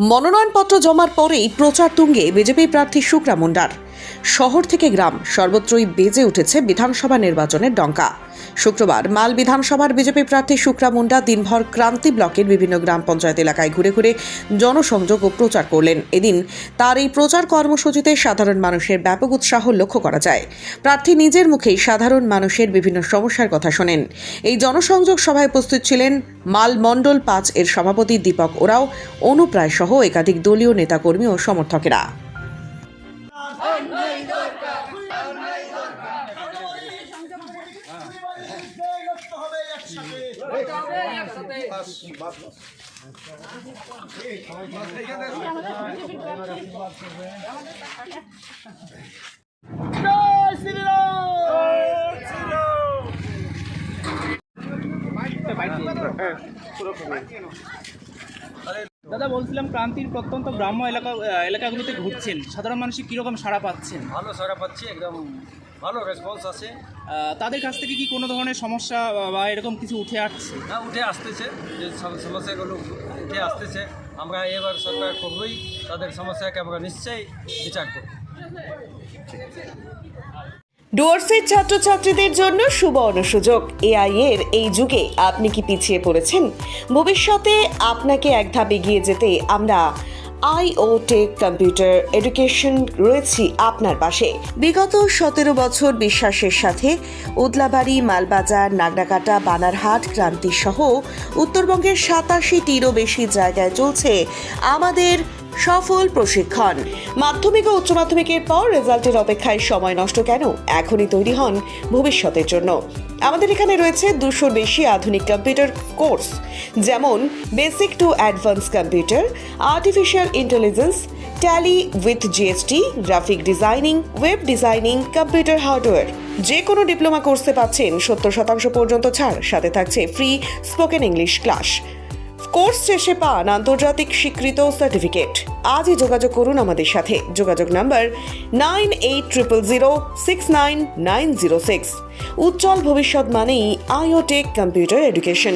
মনোনয়নপত্র জমার পরেই প্রচার তুঙ্গে বিজেপি প্রার্থী শুক্রা মুন্ডার। শহর থেকে গ্রাম সর্বত্রই বেজে উঠেছে বিধানসভা নির্বাচনের ডঙ্কা। শুক্রবার মাল বিধানসভার বিজেপি প্রার্থী শুক্রা মুন্ডা দিনভর ক্রান্তি ব্লকের বিভিন্ন গ্রাম পঞ্চায়েত এলাকায় ঘুরে ঘুরে জনসংযোগ ও প্রচার করলেন। এদিন তার এই প্রচার কর্মসূচিতে সাধারণ মানুষের ব্যাপক উৎসাহ লক্ষ্য করা যায়। প্রার্থী নিজের মুখেই সাধারণ মানুষের বিভিন্ন সমস্যার কথা শোনেন। এই জনসংযোগ সভায় উপস্থিত ছিলেন মাল মণ্ডল ৫ এর সভাপতি দীপক ওরাও, অনুপ্রায় সহ একাধিক দলীয় নেতাকর্মী ও সমর্থকেরা। দাদা, বলছিলাম ক্রান্তির প্রত্যন্ত গ্রাম্য এলাকাগুলিতে ঘুরছেন, সাধারণ মানুষের কীরকম সাড়া পাচ্ছেন? ভালো সাড়া পাচ্ছি, একদম ভালো রেসপন্স আছে। তাদের কাছ থেকে কি কোনো ধরনের সমস্যা বা এরকম কিছু উঠে আসছে? না, উঠে আসতেছে, যে সমস্যাগুলো উঠে আসতেছে। আমরা এবার সরকার করবই, তাদের সমস্যাকে আমরা নিশ্চয়ই বিচার করব। ডুয়ার্সের ছাত্রছাত্রীদের জন্য সুবর্ণ সুযোগ। এআই এর এই যুগে আপনি কি পিছিয়ে পড়েছেন? ভবিষ্যতে আপনাকে এক ধাপ এগিয়ে যেতে আমরা IO-Tech কম্পিউটার এডুকেশন রয়েছি আপনার পাশে। বিগত 17 বছর বিশ্বাসের সাথে উদলাবাড়ি, মালবাজার, নাগরাকাটা, বানারহাট, ক্রান্তি সহ উত্তরবঙ্গের 87টিরও বেশি জায়গায় চলছে আমাদের সফল প্রশিক্ষণ। মাধ্যমিক ও উচ্চ মাধ্যমিকের পর রেজাল্টের অপেক্ষায় সময় নষ্ট কেন? এখনই তৈরি হন ভবিষ্যতের জন্য। আমাদের এখানে রয়েছে 200-র বেশি আধুনিক কম্পিউটার কোর্স, যেমন basic to advance computer, artificial intelligence, tally with GST, graphic designing, web designing, computer hardware. যে কোনো ডিপ্লোমা কোর্সে পাচ্ছেন 70% পর্যন্ত ছাড়, সাথে থাকছে free spoken English class. Course শেষে পান আন্তর্জাতিক স্বীকৃত সার্টিফিকেট। আজই যোগাযোগ করুন আমাদের সাথে। যোগাযোগ নাম্বার 9800069906। উজ্জ্বল ভবিষ্যৎ মানেই IO-Tech কম্পিউটার এডুকেশন।